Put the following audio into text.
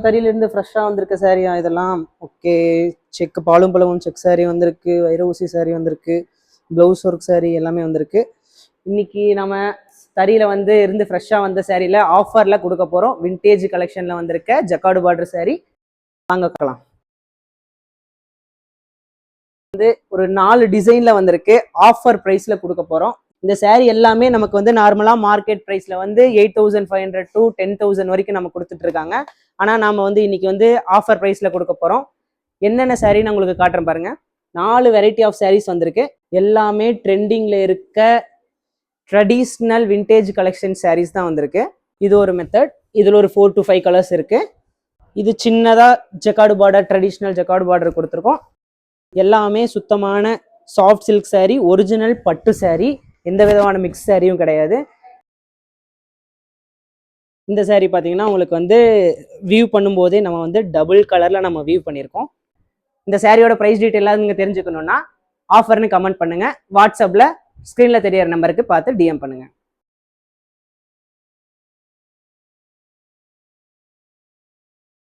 தறியிலிருந்து ஃப்ரெஷ்ஷாக வந்திருக்க சாரியா இதெல்லாம்? ஓகே. செக் பாலும் பழமும் செக் சாரி வந்திருக்கு, வைர ஊசி சாரி வந்திருக்கு, ப்ளவுஸ் ஒர்க் சாரி எல்லாமே வந்திருக்கு. இன்னைக்கு நம்ம தறியில வந்து இருந்து ஃப்ரெஷ்ஷாக வந்த சாரியில் ஆஃபரில் கொடுக்க போகிறோம். விண்டேஜ் கலெக்ஷனில் வந்திருக்க ஜக்கார்டு பார்டர் சாரி வாங்கலாம். வந்து ஒரு 4 டிசைனில் வந்திருக்கு, ஆஃபர் ப்ரைஸில் கொடுக்க போகிறோம். இந்த சாரி எல்லாமே நமக்கு வந்து நார்மலாக மார்க்கெட் ப்ரைஸில் வந்து 8500 to 10,000 வரைக்கும் நம்ம கொடுத்துட்டு இருக்காங்க. ஆனால் நாம் வந்து இன்னைக்கு வந்து ஆஃபர் ப்ரைஸில் கொடுக்க போகிறோம். என்னென்ன சாரின்னு உங்களுக்கு காட்டுறேன் பாருங்க. 4 வெரைட்டி ஆஃப் சாரீஸ் வந்திருக்கு. எல்லாமே ட்ரெண்டிங்கில் இருக்க ட்ரெடிஷ்னல் விண்டேஜ் கலெக்ஷன் சாரீஸ் தான் வந்திருக்கு. இது ஒரு மெத்தட். இதில் ஒரு 4 to 5 கலர்ஸ் இருக்கு. இது சின்னதாக jacquard border, traditional jacquard border கொடுத்துருக்கோம். எல்லாமே சுத்தமான சாஃப்ட் சில்க் சாரீ, ஒரிஜினல் பட்டு சாரீ, எந்த விதமான மிக்ஸ் சாரியும் கிடையாது. இந்த சாரீ பார்த்தீங்கன்னா உங்களுக்கு வந்து வியூ பண்ணும்போதே நம்ம வந்து டபுள் கலரில் நம்ம வியூ பண்ணியிருக்கோம். இந்த சாரியோட ப்ரைஸ் டீட்டெயிலாக நீங்கள் தெரிஞ்சுக்கணுன்னா ஆஃபர்னு கமெண்ட் பண்ணுங்கள். வாட்ஸ்அப்பில் ஸ்க்ரீனில் தெரியற நம்பருக்கு பார்த்து டிஎம் பண்ணுங்கள்.